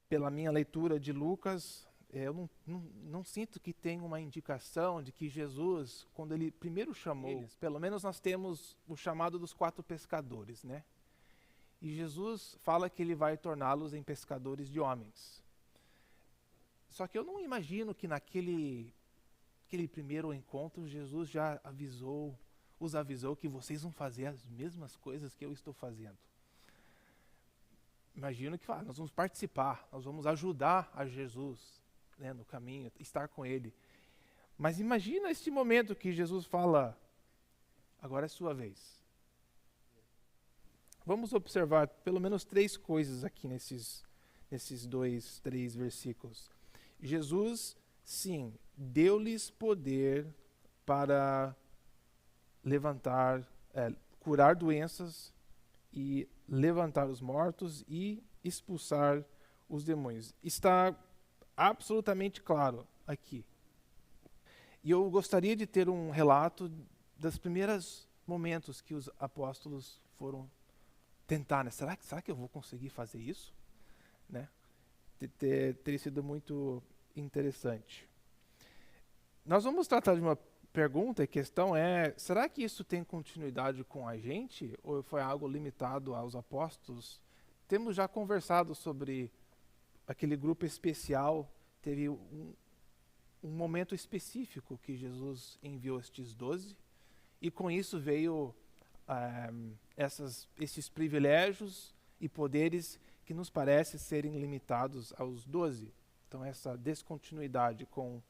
pela minha leitura de Lucas, eu não sinto que tem uma indicação de que Jesus, quando ele primeiro chamou eles, pelo menos nós temos o chamado dos 4 pescadores, né? E Jesus fala que ele vai torná-los em pescadores de homens. Só que eu não imagino que naquele primeiro encontro Jesus já os avisou que vocês vão fazer as mesmas coisas que eu estou fazendo. Imagino que nós vamos participar, nós vamos ajudar a Jesus, né, no caminho, estar com ele. Mas imagina este momento que Jesus fala, agora é sua vez. Vamos observar pelo menos 3 coisas aqui nesses 3 versículos. Jesus, sim, deu-lhes poder para curar doenças e levantar os mortos e expulsar os demônios. Está absolutamente claro aqui. E eu gostaria de ter um relato dos primeiros momentos que os apóstolos foram tentar, né? Será que eu vou conseguir fazer isso? Né? Teria sido muito interessante. Nós vamos tratar de uma pergunta e questão será que isso tem continuidade com a gente? Ou foi algo limitado aos apóstolos? Temos já conversado sobre aquele grupo especial, teve um momento específico que Jesus enviou estes 12, e com isso veio esses privilégios e poderes que nos parece serem limitados aos 12. Então essa descontinuidade com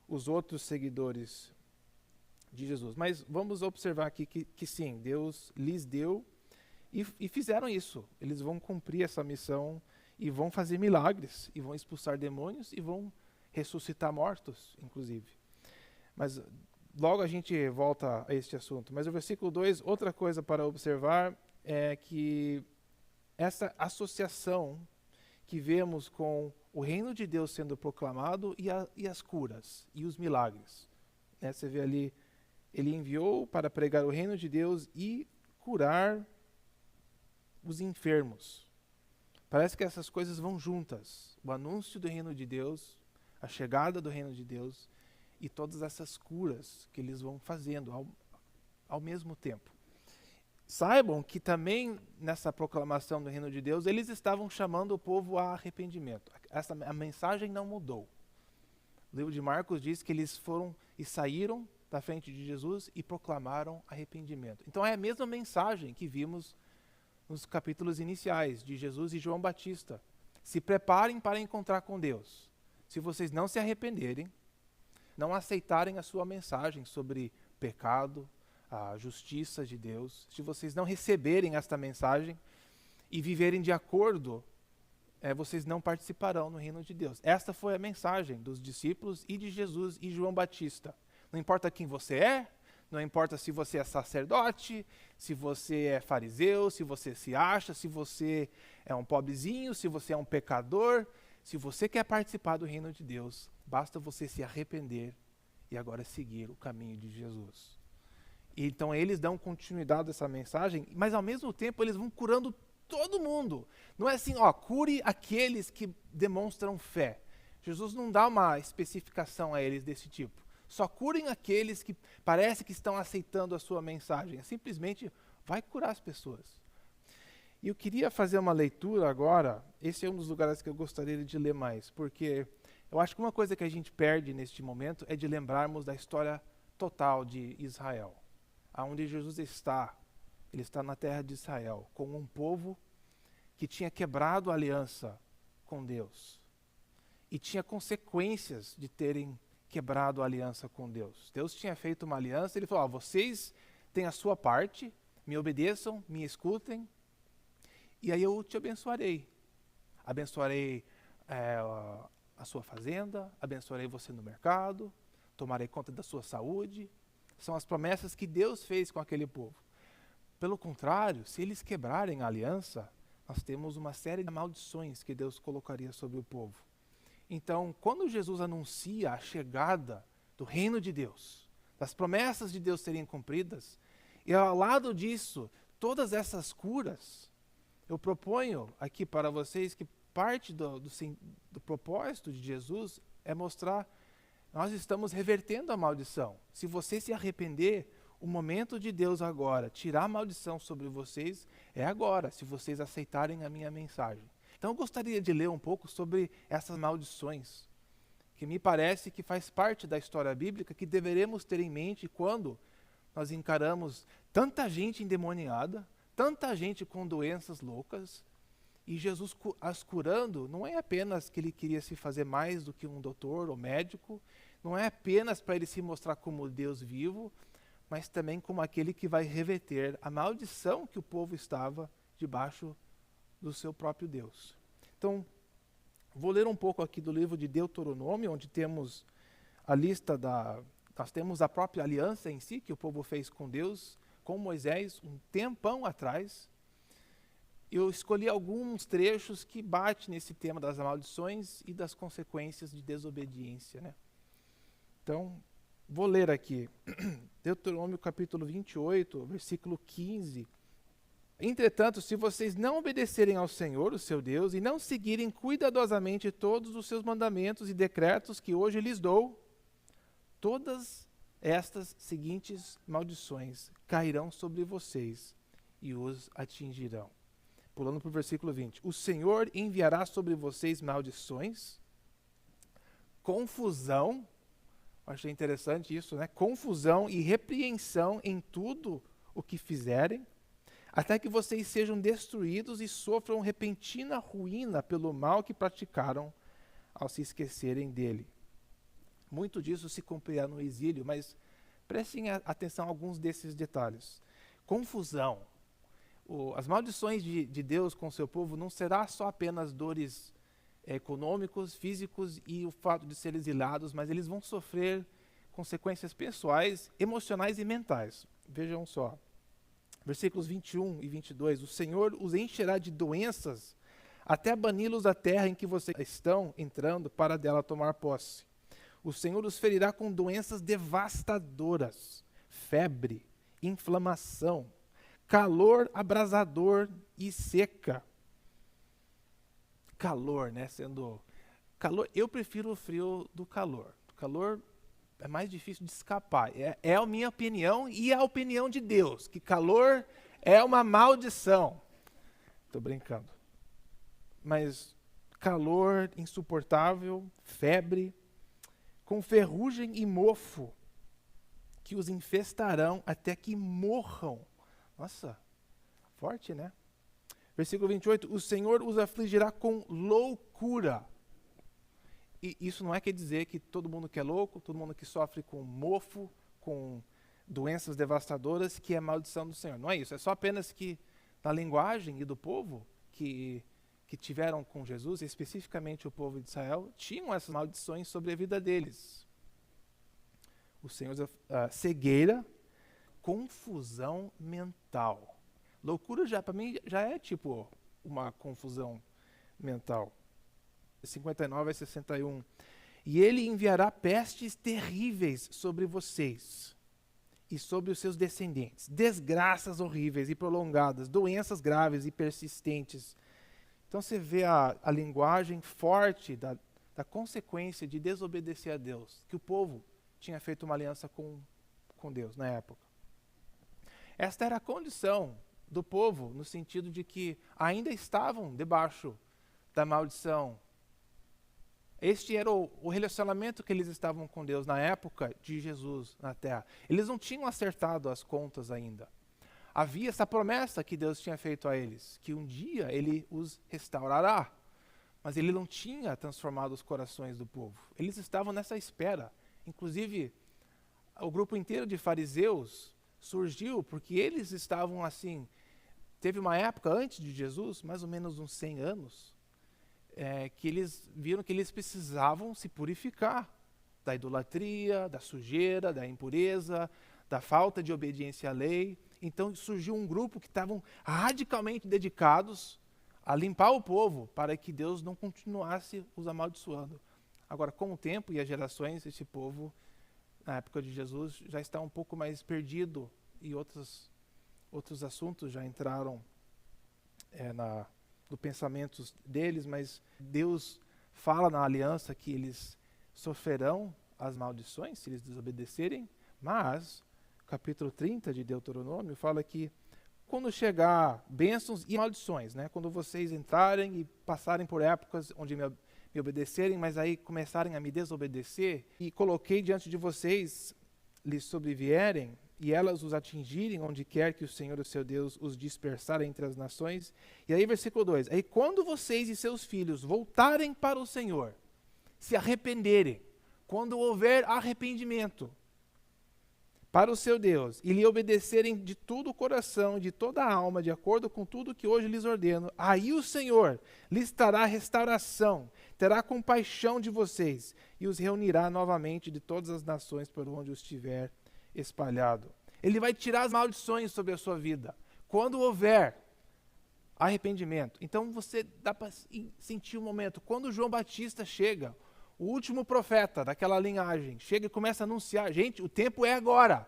os outros seguidores de Jesus. Mas vamos observar aqui que sim, Deus lhes deu e fizeram isso. Eles vão cumprir essa missão e vão fazer milagres, e vão expulsar demônios e vão ressuscitar mortos, inclusive. Mas logo a gente volta a este assunto. Mas o versículo 2, outra coisa para observar é que essa associação que vemos com o reino de Deus sendo proclamado e as curas e os milagres. Você vê ali, ele enviou para pregar o reino de Deus e curar os enfermos. Parece que essas coisas vão juntas. O anúncio do reino de Deus, a chegada do reino de Deus e todas essas curas que eles vão fazendo ao mesmo tempo. Saibam que também nessa proclamação do reino de Deus, eles estavam chamando o povo a arrependimento. A mensagem não mudou. O livro de Marcos diz que eles foram e saíram da frente de Jesus e proclamaram arrependimento. Então é a mesma mensagem que vimos nos capítulos iniciais de Jesus e João Batista. Se preparem para encontrar com Deus. Se vocês não se arrependerem, não aceitarem a sua mensagem sobre pecado, a justiça de Deus, se vocês não receberem esta mensagem e viverem de acordo, vocês não participarão no reino de Deus. Esta foi a mensagem dos discípulos e de Jesus e João Batista. Não importa quem você é, não importa se você é sacerdote, se você é fariseu, se você se acha, se você é um pobrezinho, se você é um pecador, se você quer participar do reino de Deus, basta você se arrepender e agora seguir o caminho de Jesus. E então eles dão continuidade a essa mensagem, mas ao mesmo tempo eles vão curando todo mundo. Não é assim, cure aqueles que demonstram fé. Jesus não dá uma especificação a eles desse tipo. Só curem aqueles que parece que estão aceitando a sua mensagem. Simplesmente vai curar as pessoas. E eu queria fazer uma leitura agora. Esse é um dos lugares que eu gostaria de ler mais, porque eu acho que uma coisa que a gente perde neste momento é de lembrarmos da história total de Israel. Aonde Jesus está, ele está na terra de Israel, com um povo que tinha quebrado a aliança com Deus. E tinha consequências de terem quebrado a aliança com Deus. Deus tinha feito uma aliança, ele falou, vocês têm a sua parte, me obedeçam, me escutem, e aí eu te abençoarei. Abençoarei a sua fazenda, abençoarei você no mercado, tomarei conta da sua saúde. São as promessas que Deus fez com aquele povo. Pelo contrário, se eles quebrarem a aliança, nós temos uma série de maldições que Deus colocaria sobre o povo. Então, quando Jesus anuncia a chegada do reino de Deus, das promessas de Deus serem cumpridas, e ao lado disso, todas essas curas, eu proponho aqui para vocês que parte do propósito de Jesus é mostrar, nós estamos revertendo a maldição. Se você se arrepender, o momento de Deus agora, tirar a maldição sobre vocês, é agora, se vocês aceitarem a minha mensagem. Então eu gostaria de ler um pouco sobre essas maldições, que me parece que faz parte da história bíblica, que deveremos ter em mente quando nós encaramos tanta gente endemoniada, tanta gente com doenças loucas, e Jesus as curando, não é apenas que ele queria se fazer mais do que um doutor ou médico, não é apenas para ele se mostrar como Deus vivo, mas também como aquele que vai reverter a maldição que o povo estava debaixo do seu próprio Deus. Então, vou ler um pouco aqui do livro de Deuteronômio, onde temos a lista nós temos a própria aliança em si, que o povo fez com Deus, com Moisés, um tempão atrás. Eu escolhi alguns trechos que batem nesse tema das maldições e das consequências de desobediência, né? Então, vou ler aqui, Deuteronômio capítulo 28, versículo 15. Entretanto, se vocês não obedecerem ao Senhor, o seu Deus, e não seguirem cuidadosamente todos os seus mandamentos e decretos que hoje lhes dou, todas estas seguintes maldições cairão sobre vocês e os atingirão. Pulando para o versículo 20. O Senhor enviará sobre vocês maldições, confusão, achei interessante isso, né? Confusão e repreensão em tudo o que fizerem, até que vocês sejam destruídos e sofram repentina ruína pelo mal que praticaram ao se esquecerem dele. Muito disso se cumprirá no exílio, mas prestem atenção a alguns desses detalhes. Confusão. As maldições de Deus com o seu povo não será só apenas dores econômicos, físicos e o fato de serem exilados, mas eles vão sofrer consequências pessoais, emocionais e mentais. Vejam só, versículos 21 e 22, o Senhor os encherá de doenças até bani-los da terra em que vocês estão entrando para dela tomar posse. O Senhor os ferirá com doenças devastadoras, febre, inflamação, calor abrasador e seca. Calor, né? Calor, eu prefiro o frio do calor. O calor é mais difícil de escapar. É a minha opinião e a opinião de Deus, que calor é uma maldição. Estou brincando. Mas calor insuportável, febre, com ferrugem e mofo, que os infestarão até que morram. Nossa, forte, né? Versículo 28, o Senhor os afligirá com loucura. E isso não quer dizer que todo mundo que é louco, todo mundo que sofre com mofo, com doenças devastadoras, que é maldição do Senhor. Não é isso, é só apenas que na linguagem e do povo que tiveram com Jesus, especificamente o povo de Israel, tinham essas maldições sobre a vida deles. O Senhor, cegueira, confusão mental. Loucura para mim já é tipo uma confusão mental. 59 a 61. E ele enviará pestes terríveis sobre vocês e sobre os seus descendentes, desgraças horríveis e prolongadas, doenças graves e persistentes. Então você vê a linguagem forte da consequência de desobedecer a Deus, que o povo tinha feito uma aliança com Deus na época. Esta era a condição do povo, no sentido de que ainda estavam debaixo da maldição. Este era o relacionamento que eles estavam com Deus na época de Jesus na terra. Eles não tinham acertado as contas ainda. Havia essa promessa que Deus tinha feito a eles, que um dia ele os restaurará. Mas ele não tinha transformado os corações do povo. Eles estavam nessa espera. Inclusive, o grupo inteiro de fariseus surgiu porque eles estavam assim. Teve uma época antes de Jesus, mais ou menos uns 100 anos, que eles viram que eles precisavam se purificar da idolatria, da sujeira, da impureza, da falta de obediência à lei. Então surgiu um grupo que estavam radicalmente dedicados a limpar o povo para que Deus não continuasse os amaldiçoando. Agora, com o tempo e as gerações, esse povo, na época de Jesus, já está um pouco mais perdido e outros assuntos já entraram do pensamento deles, mas Deus fala na aliança que eles sofrerão as maldições se eles desobedecerem, mas o capítulo 30 de Deuteronômio fala que quando chegar bênçãos e maldições, né? Quando vocês entrarem e passarem por épocas onde me obedecerem, mas aí começarem a me desobedecer, e coloquei diante de vocês, lhes sobrevierem, e elas os atingirem onde quer que o Senhor, o seu Deus, os dispersar entre as nações. E aí versículo 2, aí quando vocês e seus filhos voltarem para o Senhor, se arrependerem, quando houver arrependimento para o seu Deus, e lhe obedecerem de todo o coração, de toda a alma, de acordo com tudo que hoje lhes ordeno, aí o Senhor lhes dará restauração, terá compaixão de vocês, e os reunirá novamente de todas as nações por onde os tiver espalhado. Ele vai tirar as maldições sobre a sua vida, quando houver arrependimento. Então você dá para sentir um momento, quando João Batista chega, o último profeta daquela linhagem, chega e começa a anunciar, gente, o tempo é agora.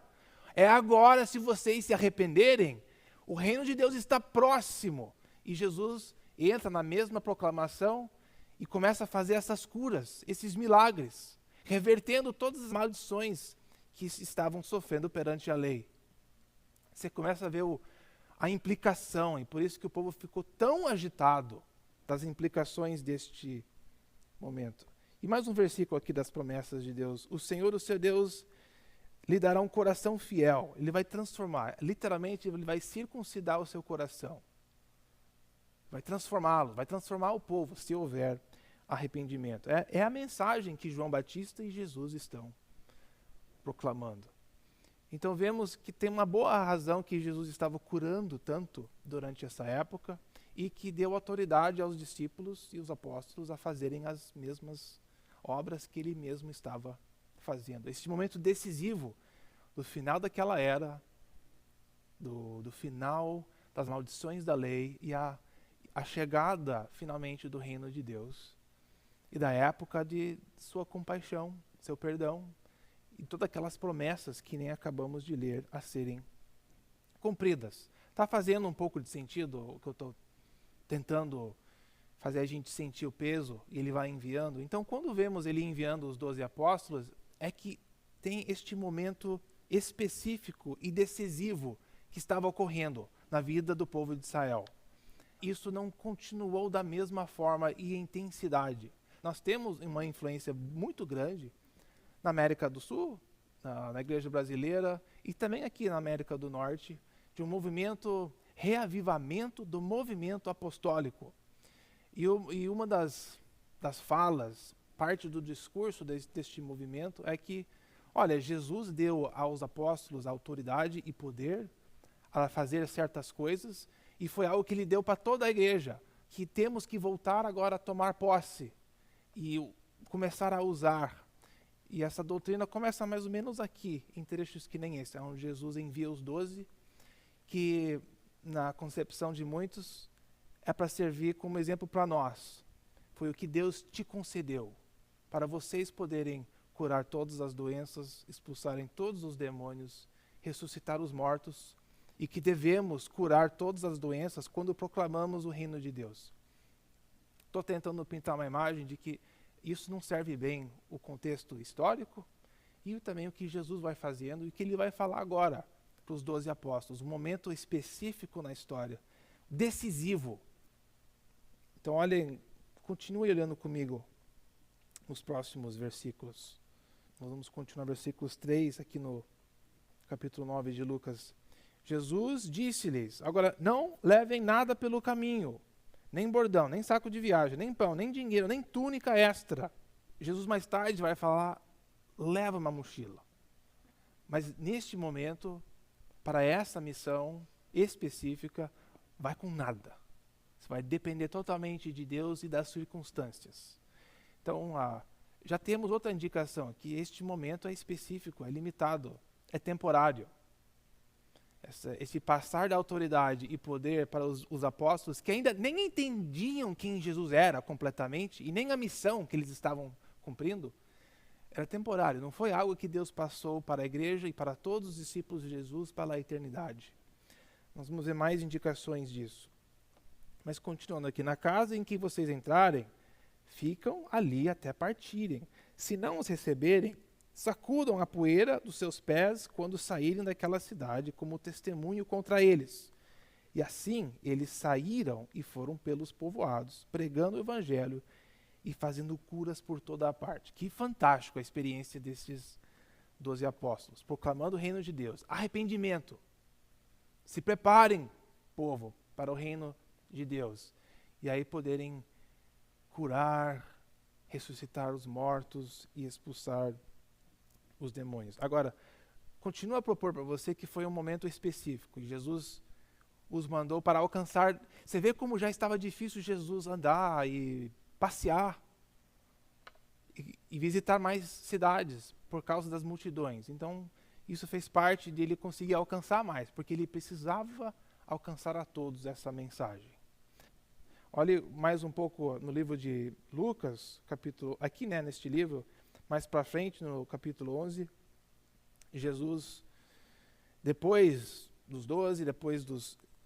É agora, se vocês se arrependerem, o reino de Deus está próximo. E Jesus entra na mesma proclamação e começa a fazer essas curas, esses milagres, revertendo todas as maldições que estavam sofrendo perante a lei. Você começa a ver a implicação, e por isso que o povo ficou tão agitado das implicações deste momento. E mais um versículo aqui das promessas de Deus. O Senhor, o seu Deus, lhe dará um coração fiel. Ele vai transformar, literalmente, ele vai circuncidar o seu coração. Vai transformá-lo, vai transformar o povo, se houver arrependimento. É a mensagem que João Batista e Jesus estão proclamando. Então vemos que tem uma boa razão que Jesus estava curando tanto durante essa época e que deu autoridade aos discípulos e os apóstolos a fazerem as mesmas obras que ele mesmo estava fazendo. Esse momento decisivo do final daquela era, do final das maldições da lei e a chegada finalmente do reino de Deus e da época de sua compaixão, seu perdão e todas aquelas promessas que nem acabamos de ler a serem cumpridas. Está fazendo um pouco de sentido o que eu estou tentando fazer a gente sentir o peso, e ele vai enviando. Então, quando vemos ele enviando os 12 apóstolos, é que tem este momento específico e decisivo que estava ocorrendo na vida do povo de Israel. Isso não continuou da mesma forma e intensidade. Nós temos uma influência muito grande na América do Sul, na igreja brasileira, e também aqui na América do Norte, de um movimento, reavivamento do movimento apostólico. E uma das falas, parte do discurso deste movimento é que, olha, Jesus deu aos apóstolos autoridade e poder a fazer certas coisas, e foi algo que ele deu para toda a igreja, que temos que voltar agora a tomar posse e começar a usar. E essa doutrina começa mais ou menos aqui, em trechos que nem esse, onde Jesus envia os 12, que na concepção de muitos é para servir como exemplo para nós. Foi o que Deus te concedeu, para vocês poderem curar todas as doenças, expulsarem todos os demônios, ressuscitar os mortos, e que devemos curar todas as doenças quando proclamamos o reino de Deus. Estou tentando pintar uma imagem de que isso não serve bem o contexto histórico e também o que Jesus vai fazendo e o que ele vai falar agora para os 12 apóstolos, um momento específico na história, decisivo. Então olhem, continue olhando comigo nos próximos versículos. Nós vamos continuar versículos 3 aqui no capítulo 9 de Lucas. Jesus disse-lhes, agora não levem nada pelo caminho, nem bordão, nem saco de viagem, nem pão, nem dinheiro, nem túnica extra. Jesus mais tarde vai falar, leva uma mochila. Mas neste momento, para essa missão específica, vai com nada. Você vai depender totalmente de Deus e das circunstâncias. Então, já temos outra indicação, que este momento é específico, é limitado, é temporário. Esse passar da autoridade e poder para os apóstolos, que ainda nem entendiam quem Jesus era completamente, e nem a missão que eles estavam cumprindo, era temporário. Não foi algo que Deus passou para a igreja e para todos os discípulos de Jesus para a eternidade. Nós vamos ver mais indicações disso. Mas continuando aqui, na casa em que vocês entrarem, ficam ali até partirem. Se não os receberem, sacudam a poeira dos seus pés quando saírem daquela cidade como testemunho contra eles. E assim eles saíram e foram pelos povoados, pregando o evangelho e fazendo curas por toda a parte. Que fantástico a experiência desses 12 apóstolos, proclamando o reino de Deus. Arrependimento. Se preparem, povo, para o reino de Deus. E aí poderem curar, ressuscitar os mortos e expulsar os demônios. Agora, continuo a propor para você que foi um momento específico. E Jesus os mandou para alcançar. Você vê como já estava difícil Jesus andar e passear e visitar mais cidades por causa das multidões. Então, isso fez parte de ele conseguir alcançar mais, porque ele precisava alcançar a todos essa mensagem. Olhe mais um pouco no livro de Lucas, aqui neste livro, mais para frente, no capítulo 11, Jesus, depois dos 12,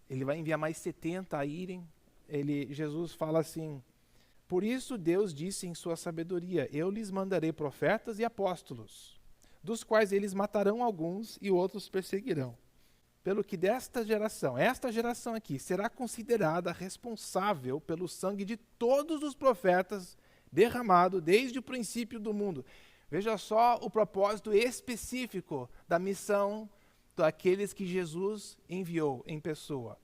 ele vai enviar mais 70 a irem, Jesus fala assim: por isso Deus disse em sua sabedoria, eu lhes mandarei profetas e apóstolos, dos quais eles matarão alguns e outros perseguirão. Pelo que esta geração aqui, será considerada responsável pelo sangue de todos os profetas derramado desde o princípio do mundo. Veja só o propósito específico da missão daqueles que Jesus enviou em pessoa.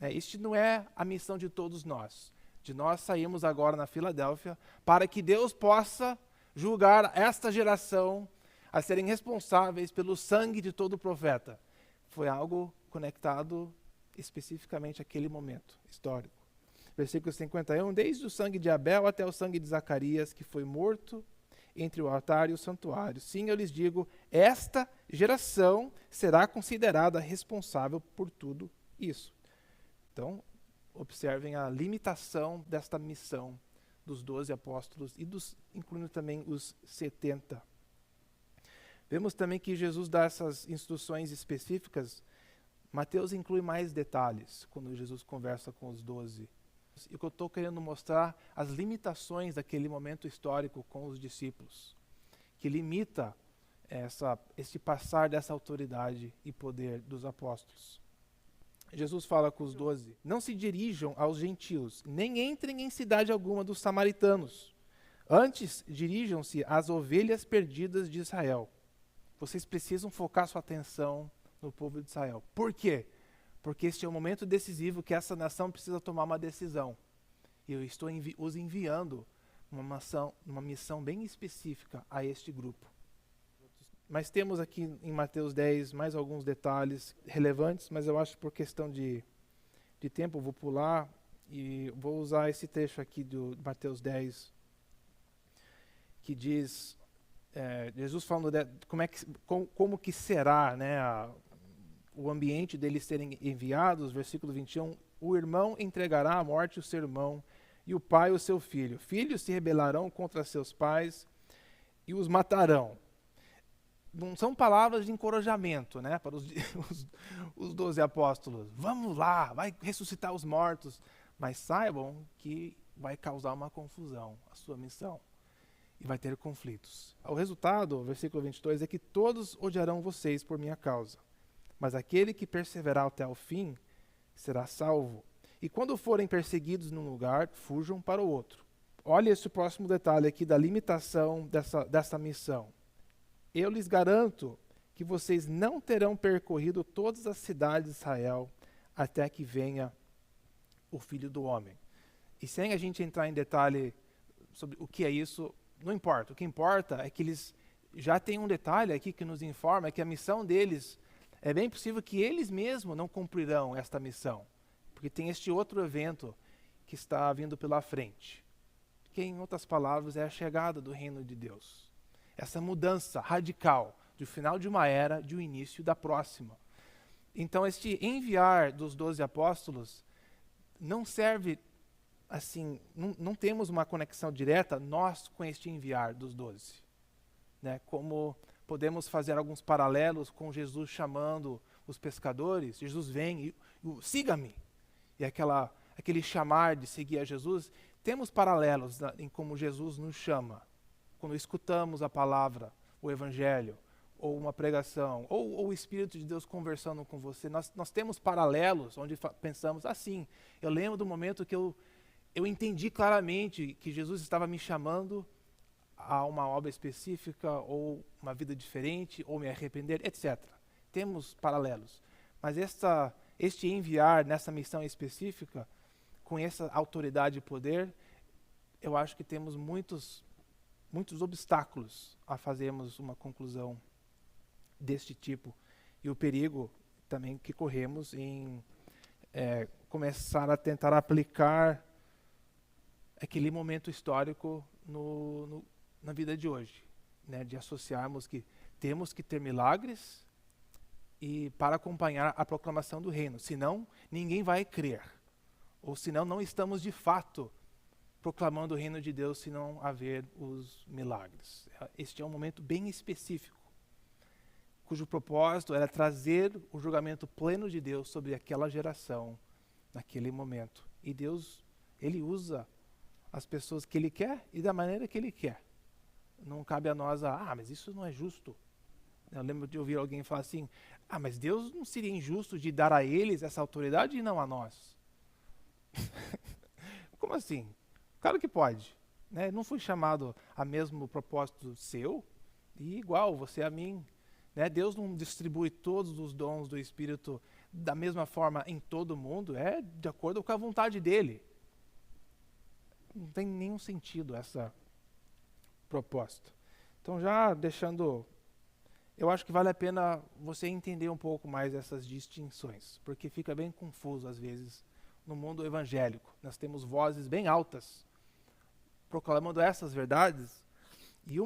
Este não é a missão de todos nós. De nós saímos agora na Filadélfia para que Deus possa julgar esta geração a serem responsáveis pelo sangue de todo profeta. Foi algo conectado especificamente àquele momento histórico. Versículo 51, desde o sangue de Abel até o sangue de Zacarias, que foi morto entre o altar e o santuário. Sim, eu lhes digo, esta geração será considerada responsável por tudo isso. Então, observem a limitação desta missão dos 12 apóstolos e incluindo também os 70. Vemos também que Jesus dá essas instruções específicas. Mateus inclui mais detalhes quando Jesus conversa com os 12. E o que eu estou querendo mostrar, as limitações daquele momento histórico com os discípulos, que limita esse passar dessa autoridade e poder dos apóstolos. Jesus fala com os 12, não se dirijam aos gentios, nem entrem em cidade alguma dos samaritanos. Antes, dirijam-se às ovelhas perdidas de Israel. Vocês precisam focar sua atenção no povo de Israel. Por quê? Porque este é o momento decisivo que essa nação precisa tomar uma decisão. E eu estou os enviando uma missão bem específica a este grupo. Mas temos aqui em Mateus 10 mais alguns detalhes relevantes, mas eu acho que por questão de tempo eu vou pular e vou usar esse trecho aqui do Mateus 10, que diz, Jesus falando como que será, né, o ambiente deles serem enviados, versículo 21, o irmão entregará à morte o seu irmão e o pai o seu filho. Filhos se rebelarão contra seus pais e os matarão. Não são palavras de encorajamento, né, para os 12 apóstolos. Vamos lá, vai ressuscitar os mortos. Mas saibam que vai causar uma confusão a sua missão. E vai ter conflitos. O resultado, versículo 22, é que todos odiarão vocês por minha causa. Mas aquele que perseverar até o fim será salvo. E quando forem perseguidos num lugar, fujam para o outro. Olha esse próximo detalhe aqui da limitação dessa missão. Eu lhes garanto que vocês não terão percorrido todas as cidades de Israel até que venha o Filho do Homem. E sem a gente entrar em detalhe sobre o que é isso, não importa. O que importa é que eles já têm um detalhe aqui que nos informa que a missão deles, é bem possível que eles mesmos não cumprirão esta missão, porque tem este outro evento que está vindo pela frente, que em outras palavras é a chegada do reino de Deus. Essa mudança radical do final de uma era, de um início da próxima. Então este enviar dos 12 apóstolos não serve assim, não temos uma conexão direta nós com este enviar dos 12. Né? Como podemos fazer alguns paralelos com Jesus chamando os pescadores, Jesus vem e siga-me. E aquela aquele chamar de seguir a Jesus, temos paralelos em como Jesus nos chama. Quando escutamos a palavra, o evangelho, ou uma pregação, ou o Espírito de Deus conversando com você, nós temos paralelos onde pensamos assim. Eu lembro do momento que eu entendi claramente que Jesus estava me chamando a uma obra específica, ou uma vida diferente, ou me arrepender, etc. Temos paralelos. Mas este enviar nessa missão específica, com essa autoridade e poder, eu acho que temos muitos obstáculos a fazermos uma conclusão deste tipo. E o perigo também que corremos em começar a tentar aplicar aquele momento histórico na vida de hoje, né? De associarmos que temos que ter milagres e para acompanhar a proclamação do reino, senão ninguém vai crer, ou senão não estamos de fato proclamando o reino de Deus se não haver os milagres. Este é um momento bem específico, cujo propósito era trazer o julgamento pleno de Deus sobre aquela geração, naquele momento. E Deus, Ele usa as pessoas que Ele quer e da maneira que Ele quer. Não cabe a nós, mas isso não é justo. Eu lembro de ouvir alguém falar assim, mas Deus não seria injusto de dar a eles essa autoridade e não a nós? Como assim? Claro que pode. Né? Não fui chamado a mesmo propósito seu, e igual, você a mim. Né? Deus não distribui todos os dons do Espírito da mesma forma em todo mundo, é de acordo com a vontade dele. Não tem nenhum sentido essa proposta. Então, já deixando, eu acho que vale a pena você entender um pouco mais essas distinções, porque fica bem confuso às vezes no mundo evangélico. Nós temos vozes bem altas proclamando essas verdades, e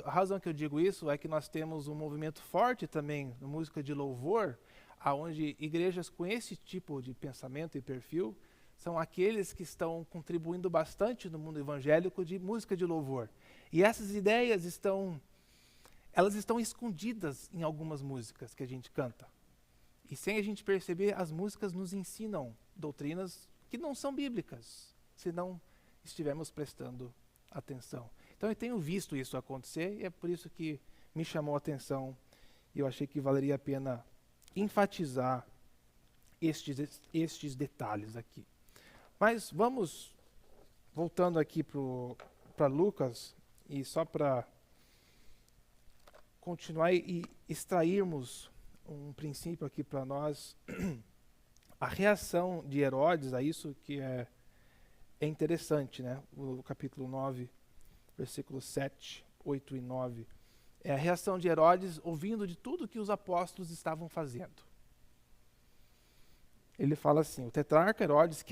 a razão que eu digo isso é que nós temos um movimento forte também na música de louvor, aonde igrejas com esse tipo de pensamento e perfil são aqueles que estão contribuindo bastante no mundo evangélico de música de louvor. E essas ideias estão escondidas em algumas músicas que a gente canta. E sem a gente perceber, as músicas nos ensinam doutrinas que não são bíblicas, se não estivermos prestando atenção. Então eu tenho visto isso acontecer e é por isso que me chamou a atenção e eu achei que valeria a pena enfatizar estes detalhes aqui. Mas vamos, voltando aqui para Lucas, e só para continuar e extrairmos um princípio aqui para nós, a reação de Herodes a isso que é interessante, né? O capítulo 9, versículos 7, 8 e 9. É a reação de Herodes ouvindo de tudo que os apóstolos estavam fazendo. Ele fala assim, o tetrarca Herodes,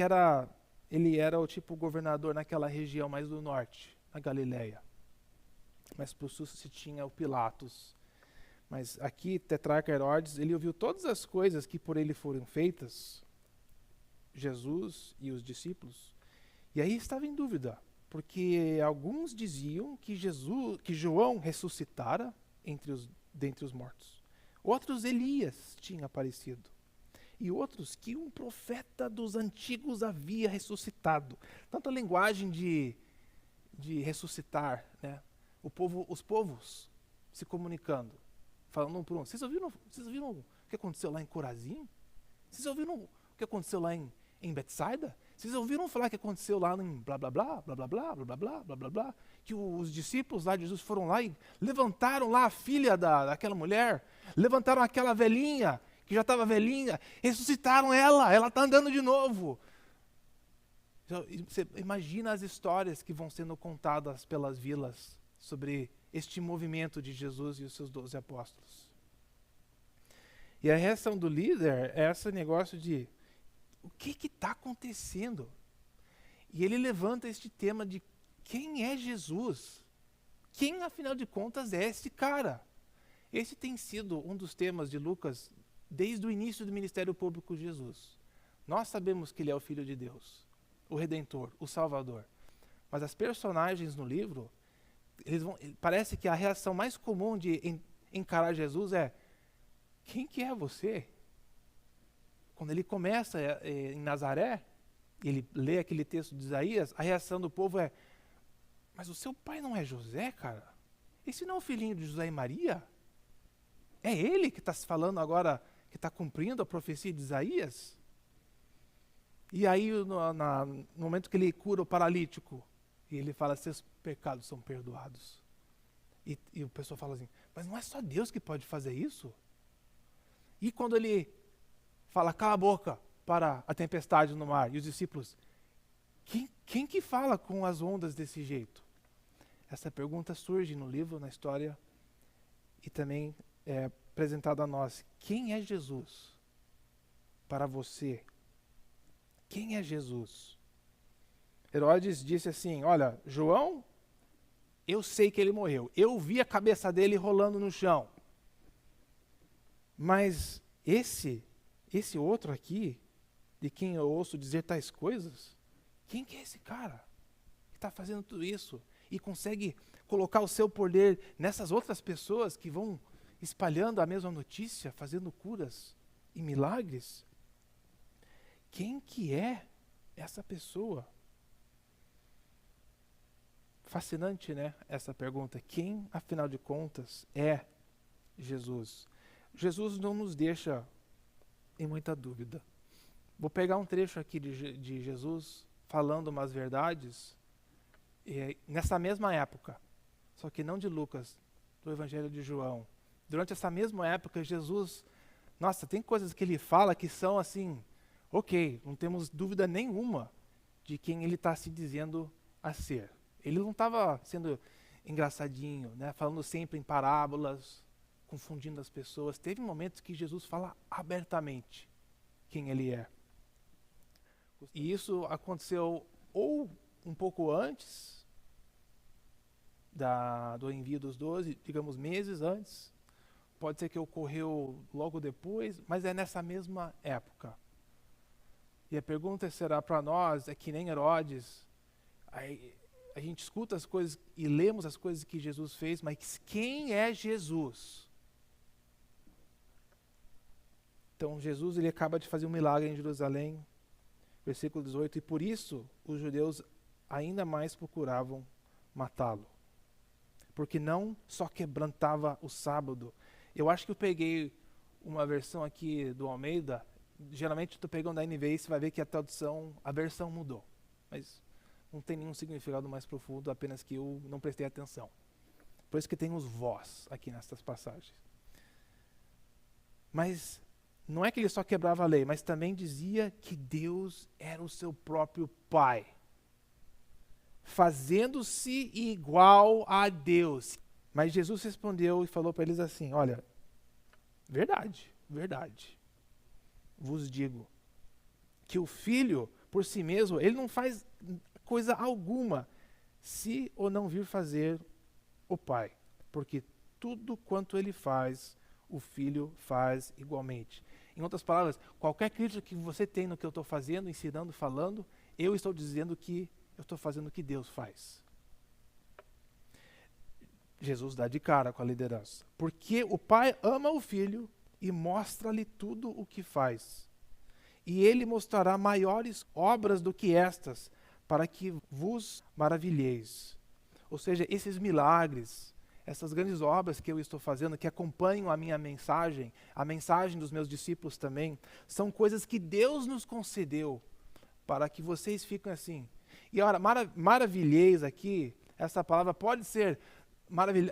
ele era o tipo governador naquela região mais do norte, na Galileia. Mas para o sul se tinha o Pilatos. Mas aqui, tetrarca Herodes, ele ouviu todas as coisas que por ele foram feitas, Jesus e os discípulos, e aí estava em dúvida, porque alguns diziam que João ressuscitara dentre os mortos. Outros, Elias tinha aparecido. E outros, que um profeta dos antigos havia ressuscitado. Tanta linguagem de ressuscitar, né? Os povos se comunicando, falando um para um. Vocês ouviram o que aconteceu lá em Corazim? Vocês ouviram o que aconteceu lá em Betsaida? Vocês ouviram falar que aconteceu lá em blá blá blá, blá blá blá, blá blá blá, blá blá blá, que os discípulos lá de Jesus foram lá e levantaram lá a filha daquela mulher, levantaram aquela velhinha, que já estava velhinha, ressuscitaram ela está andando de novo. Você imagina as histórias que vão sendo contadas pelas vilas sobre este movimento de Jesus e os seus 12 apóstolos. E a reação do líder é esse negócio de o que está acontecendo? E ele levanta este tema de quem é Jesus? Quem, afinal de contas, é esse cara? Esse tem sido um dos temas de Lucas desde o início do ministério público de Jesus. Nós sabemos que ele é o Filho de Deus, o Redentor, o Salvador. Mas as personagens no livro, parece que a reação mais comum de encarar Jesus é: quem que é você? Quando ele começa em Nazaré, ele lê aquele texto de Isaías, a reação do povo é: mas o seu pai não é José, cara? Esse não é o filhinho de José e Maria? É ele que está se falando agora, que está cumprindo a profecia de Isaías? E aí, no momento que ele cura o paralítico, e ele fala: seus pecados são perdoados. E o pessoal fala assim: mas não é só Deus que pode fazer isso? E quando ele fala: cala a boca para a tempestade no mar, e os discípulos: quem que fala com as ondas desse jeito? Essa pergunta surge no livro, na história, e também é apresentada a nós. Quem é Jesus para você? Quem é Jesus? Herodes disse assim: olha, João, eu sei que ele morreu. Eu vi a cabeça dele rolando no chão. Mas esse outro aqui, de quem eu ouço dizer tais coisas, quem que é esse cara que está fazendo tudo isso e consegue colocar o seu poder nessas outras pessoas que vão espalhando a mesma notícia, fazendo curas e milagres? Quem que é essa pessoa? Fascinante, né, essa pergunta. Quem, afinal de contas, é Jesus? Jesus não nos deixa em muita dúvida. Vou pegar um trecho aqui de Jesus falando umas verdades nessa mesma época, só que não de Lucas, do Evangelho de João. Durante essa mesma época, Jesus, nossa, tem coisas que ele fala que são assim, ok, não temos dúvida nenhuma de quem ele está se dizendo a ser. Ele não estava sendo engraçadinho, né, falando sempre em parábolas, confundindo as pessoas. Teve momentos que Jesus fala abertamente quem ele é. E isso aconteceu ou um pouco antes do envio dos 12, digamos meses antes, pode ser que ocorreu logo depois, mas é nessa mesma época. E a pergunta será para nós, é que nem Herodes, a gente escuta as coisas e lemos as coisas que Jesus fez, mas quem é Jesus? Então Jesus, ele acaba de fazer um milagre em Jerusalém, versículo 18, e por isso os judeus ainda mais procuravam matá-lo, porque não só quebrantava o sábado. Eu acho que eu peguei uma versão aqui do Almeida, geralmente estou pegando da NVI, você vai ver que a versão mudou, mas não tem nenhum significado mais profundo, apenas que eu não prestei atenção. Por isso que tem os vós aqui nessas passagens. Mas não é que ele só quebrava a lei, mas também dizia que Deus era o seu próprio Pai, fazendo-se igual a Deus. Mas Jesus respondeu e falou para eles assim: olha, verdade, vos digo, que o Filho, por si mesmo, ele não faz coisa alguma, se ou não vir fazer o Pai, porque tudo quanto ele faz, o Filho faz igualmente. Em outras palavras, qualquer crítica que você tem no que eu estou fazendo, ensinando, falando, eu estou dizendo que eu estou fazendo o que Deus faz. Jesus dá de cara com a liderança, porque o Pai ama o Filho e mostra-lhe tudo o que faz. E ele mostrará maiores obras do que estas, para que vos maravilheis. Ou seja, esses milagres, essas grandes obras que eu estou fazendo, que acompanham a minha mensagem, a mensagem dos meus discípulos também, são coisas que Deus nos concedeu, para que vocês fiquem assim. E ora, maravilheis aqui, essa palavra pode ser,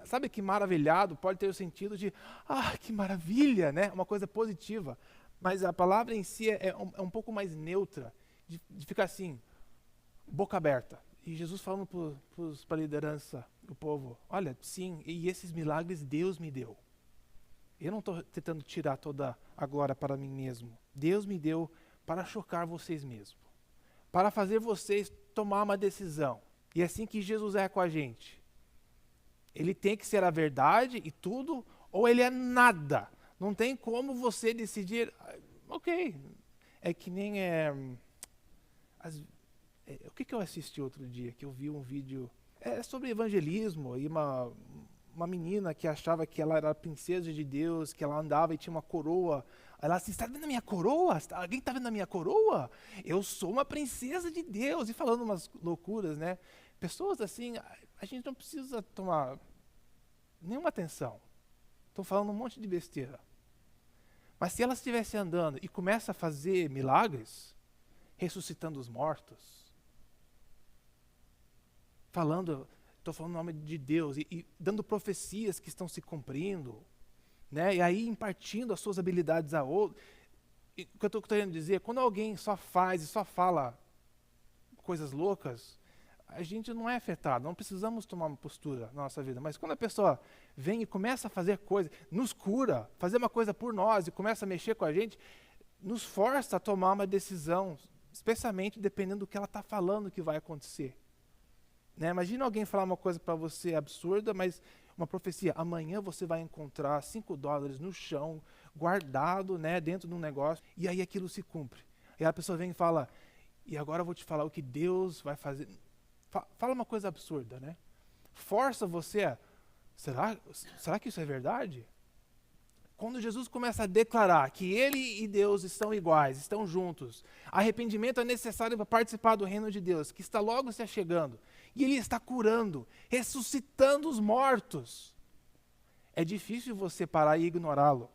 sabe que maravilhado pode ter o sentido de, que maravilha, né? Uma coisa positiva. Mas a palavra em si é um pouco mais neutra, de ficar assim, boca aberta. E Jesus falando para a liderança, o povo: olha, sim, e esses milagres Deus me deu. Eu não estou tentando tirar toda a glória para mim mesmo. Deus me deu para chocar vocês mesmos, para fazer vocês tomar uma decisão. E é assim que Jesus é com a gente. Ele tem que ser a verdade e tudo, ou ele é nada. Não tem como você decidir, ok, é que nem o que eu assisti outro dia, que eu vi um vídeo, sobre evangelismo, e uma menina que achava que ela era a princesa de Deus, que ela andava e tinha uma coroa. Ela assim, está vendo a minha coroa? Alguém está vendo a minha coroa? Eu sou uma princesa de Deus. E falando umas loucuras, né? Pessoas assim, a gente não precisa tomar nenhuma atenção. Estão falando um monte de besteira. Mas se ela estivesse andando e começa a fazer milagres, ressuscitando os mortos, estou falando o nome de Deus, e dando profecias que estão se cumprindo, né? E aí impartindo as suas habilidades a outro. O que eu estou querendo dizer, quando alguém só faz e só fala coisas loucas, a gente não é afetado, não precisamos tomar uma postura na nossa vida. Mas quando a pessoa vem e começa a fazer coisas, nos cura, fazer uma coisa por nós e começa a mexer com a gente, nos força a tomar uma decisão, especialmente dependendo do que ela está falando que vai acontecer. Né? Imagina alguém falar uma coisa para você absurda, mas uma profecia, amanhã você vai encontrar $5 no chão, guardado, né, dentro de um negócio, e aí aquilo se cumpre. E a pessoa vem e fala, e agora eu vou te falar o que Deus vai fazer. Fala uma coisa absurda, né? Força você a, será que isso é verdade? Quando Jesus começa a declarar que ele e Deus estão iguais, estão juntos, arrependimento é necessário para participar do reino de Deus, que está logo se achegando, e ele está curando, ressuscitando os mortos, é difícil você parar e ignorá-lo.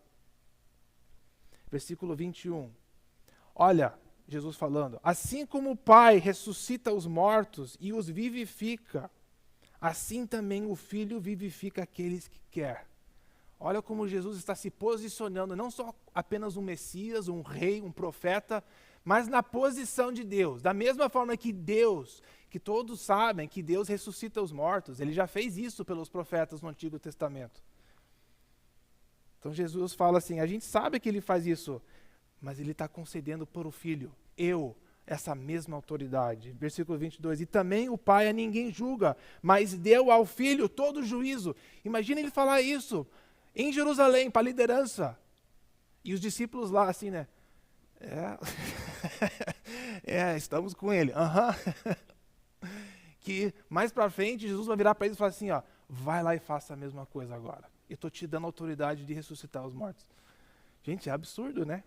Versículo 21. Olha, Jesus falando, assim como o Pai ressuscita os mortos e os vivifica, assim também o Filho vivifica aqueles que quer. Olha como Jesus está se posicionando, não só apenas um Messias, um rei, um profeta, mas na posição de Deus. Da mesma forma que Deus, que todos sabem que Deus ressuscita os mortos, ele já fez isso pelos profetas no Antigo Testamento. Então Jesus fala assim, a gente sabe que ele faz isso, mas ele está concedendo para o Filho, essa mesma autoridade. Versículo 22, e também o Pai a ninguém julga, mas deu ao Filho todo o juízo. Imagina ele falar isso em Jerusalém, para a liderança. E os discípulos lá, assim, né? Estamos com ele. Que mais para frente, Jesus vai virar para eles e falar assim, ó, vai lá e faça a mesma coisa agora. Eu estou te dando a autoridade de ressuscitar os mortos. Gente, é absurdo, né?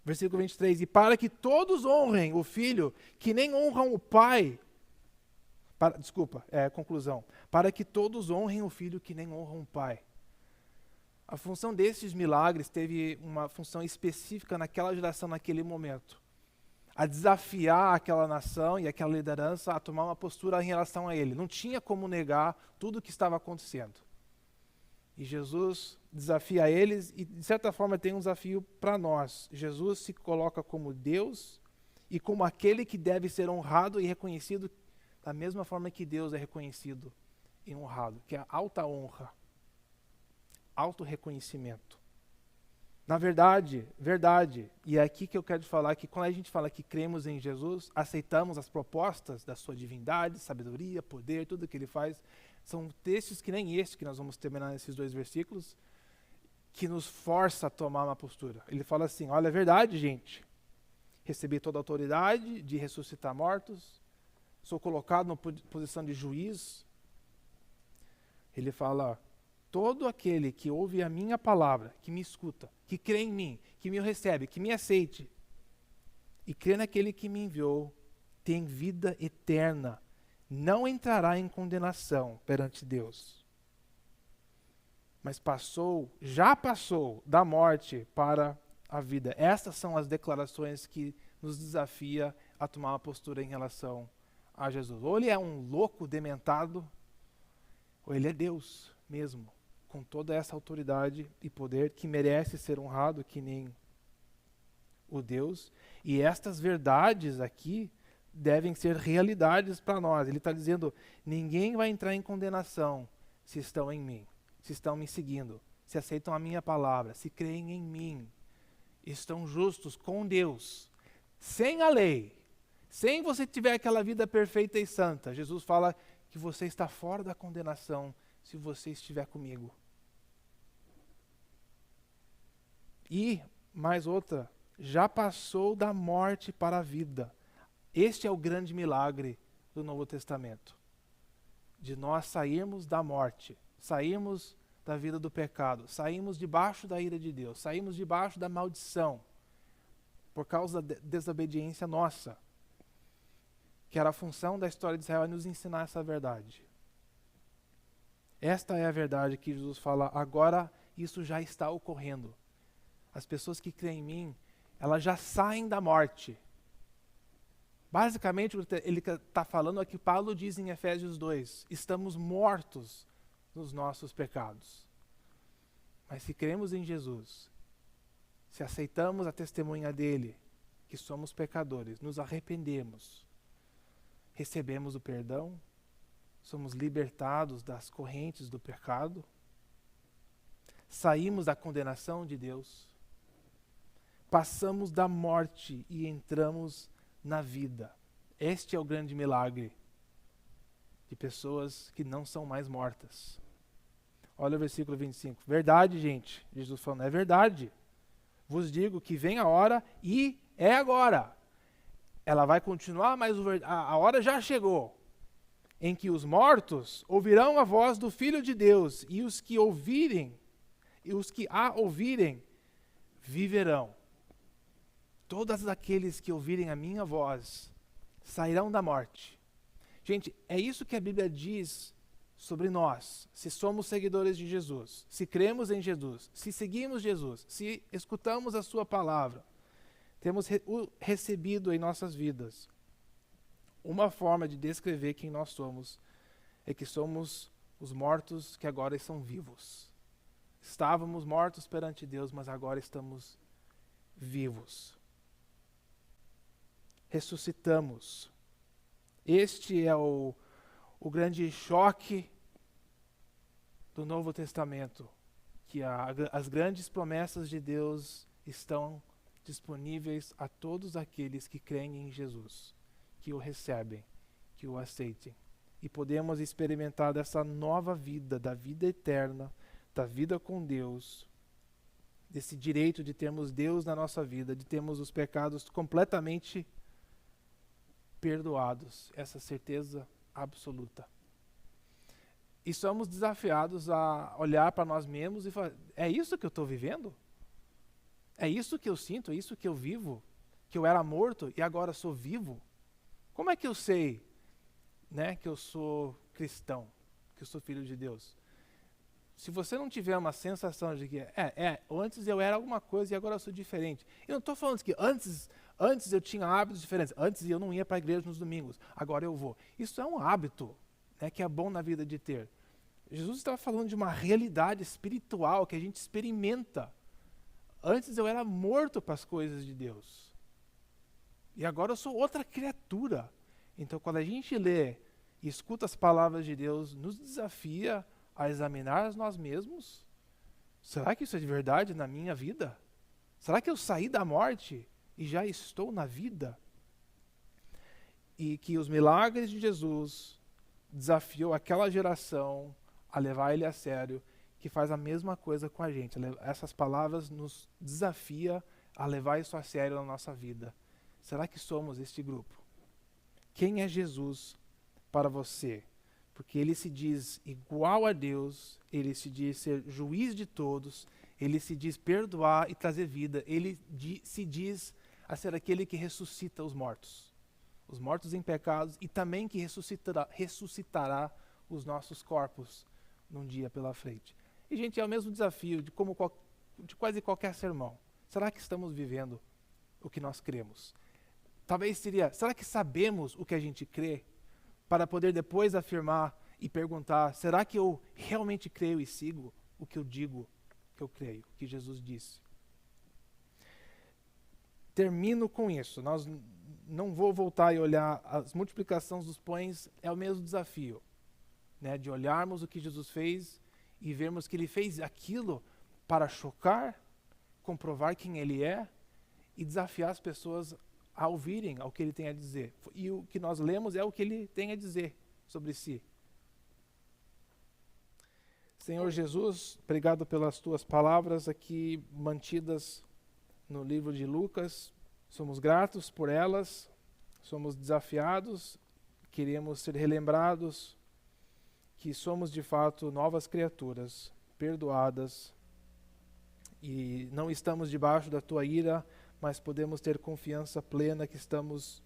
Versículo 23, e para que todos honrem o Filho, que nem honram o Pai. Conclusão. Para que todos honrem o Filho, que nem honram o Pai. A função desses milagres teve uma função específica naquela geração, naquele momento. A desafiar aquela nação e aquela liderança a tomar uma postura em relação a ele. Não tinha como negar tudo o que estava acontecendo. E Jesus desafia eles e, de certa forma, tem um desafio para nós. Jesus se coloca como Deus e como aquele que deve ser honrado e reconhecido da mesma forma que Deus é reconhecido e honrado, que é a alta honra, auto-reconhecimento. Na verdade, e é aqui que eu quero te falar que quando a gente fala que cremos em Jesus, aceitamos as propostas da sua divindade, sabedoria, poder, tudo que ele faz, são textos que nem este que nós vamos terminar nesses 2 versículos, que nos força a tomar uma postura. Ele fala assim, olha, é verdade, gente, recebi toda a autoridade de ressuscitar mortos, sou colocado na posição de juiz. Ele fala, todo aquele que ouve a minha palavra, que me escuta, que crê em mim, que me recebe, que me aceite, e crê naquele que me enviou, tem vida eterna, não entrará em condenação perante Deus, mas já passou da morte para a vida. Essas são as declarações que nos desafia a tomar uma postura em relação a Jesus. Ou ele é um louco dementado, ou ele é Deus mesmo, com toda essa autoridade e poder que merece ser honrado, que nem o Deus. E estas verdades aqui devem ser realidades para nós. Ele está dizendo, ninguém vai entrar em condenação se estão em mim, se estão me seguindo, se aceitam a minha palavra, se creem em mim, estão justos com Deus, sem a lei, sem você tiver aquela vida perfeita e santa. Jesus fala que você está fora da condenação se você estiver comigo. E, mais outra, já passou da morte para a vida. Este é o grande milagre do Novo Testamento. De nós sairmos da morte, saímos da vida do pecado, saímos debaixo da ira de Deus, saímos debaixo da maldição, por causa da desobediência nossa, que era a função da história de Israel, é nos ensinar essa verdade. Esta é a verdade que Jesus fala, agora isso já está ocorrendo. As pessoas que creem em mim, elas já saem da morte. Basicamente, ele está falando aqui, Paulo diz em Efésios 2, estamos mortos nos nossos pecados. Mas se cremos em Jesus, se aceitamos a testemunha dele, que somos pecadores, nos arrependemos, recebemos o perdão, somos libertados das correntes do pecado, saímos da condenação de Deus, passamos da morte e entramos na vida. Este é o grande milagre de pessoas que não são mais mortas. Olha o versículo 25. Verdade, gente. Jesus falando, é verdade. Vos digo que vem a hora e é agora. Ela vai continuar, mas a hora já chegou, em que os mortos ouvirão a voz do Filho de Deus, e os que a ouvirem, viverão. Todos aqueles que ouvirem a minha voz sairão da morte. Gente, é isso que a Bíblia diz sobre nós, se somos seguidores de Jesus, se cremos em Jesus, se seguimos Jesus, se escutamos a sua palavra, temos recebido em nossas vidas. Uma forma de descrever quem nós somos é que somos os mortos que agora estão vivos. Estávamos mortos perante Deus, mas agora estamos vivos. Ressuscitamos. Este é o grande choque do Novo Testamento, que as grandes promessas de Deus estão disponíveis a todos aqueles que creem em Jesus, que o recebem, que o aceitem. E podemos experimentar dessa nova vida, da vida eterna, da vida com Deus, desse direito de termos Deus na nossa vida, de termos os pecados completamente perdoados, essa certeza absoluta. E somos desafiados a olhar para nós mesmos e falar, é isso que eu estou vivendo? É isso que eu sinto? É isso que eu vivo? Que eu era morto e agora sou vivo? Como é que eu sei, que eu sou cristão, que eu sou filho de Deus? Se você não tiver uma sensação de que antes eu era alguma coisa e agora eu sou diferente. Eu não estou falando que antes eu tinha hábitos diferentes, antes eu não ia para a igreja nos domingos, agora eu vou. Isso é um hábito, que é bom na vida de ter. Jesus estava falando de uma realidade espiritual que a gente experimenta. Antes eu era morto para as coisas de Deus. E agora eu sou outra criatura. Então quando a gente lê e escuta as palavras de Deus, nos desafia a examinar nós mesmos. Será que isso é de verdade na minha vida? Será que eu saí da morte e já estou na vida? E que os milagres de Jesus desafiou aquela geração a levar ele a sério, que faz a mesma coisa com a gente. Essas palavras nos desafia a levar isso a sério na nossa vida. Será que somos este grupo? Quem é Jesus para você? Porque ele se diz igual a Deus, ele se diz ser juiz de todos, ele se diz perdoar e trazer vida, ele se diz a ser aquele que ressuscita os mortos em pecados, e também que ressuscitará os nossos corpos num dia pela frente. E, gente, é o mesmo desafio de quase qualquer sermão. Será que estamos vivendo o que nós cremos? Talvez será que sabemos o que a gente crê? Para poder depois afirmar e perguntar, será que eu realmente creio e sigo o que eu digo que eu creio, o que Jesus disse? Termino com isso. Nós não vou voltar e olhar as multiplicações dos pães, é o mesmo desafio, de olharmos o que Jesus fez e vermos que ele fez aquilo para chocar, comprovar quem ele é e desafiar as pessoas a ouvirem ao que ele tem a dizer. E o que nós lemos é o que ele tem a dizer sobre si. Senhor Jesus, obrigado pelas tuas palavras aqui mantidas no livro de Lucas. Somos gratos por elas, somos desafiados, queremos ser relembrados que somos de fato novas criaturas, perdoadas, e não estamos debaixo da tua ira, mas podemos ter confiança plena que estamos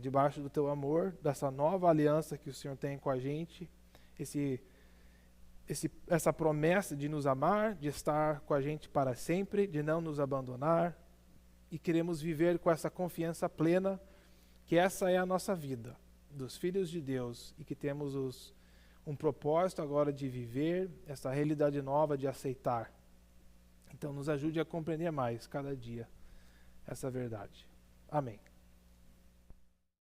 debaixo do teu amor, dessa nova aliança que o Senhor tem com a gente, essa promessa de nos amar, de estar com a gente para sempre, de não nos abandonar, e queremos viver com essa confiança plena que essa é a nossa vida, dos filhos de Deus, e que temos um propósito agora de viver essa realidade nova, de aceitar. Então nos ajude a compreender mais cada dia essa verdade. Amém.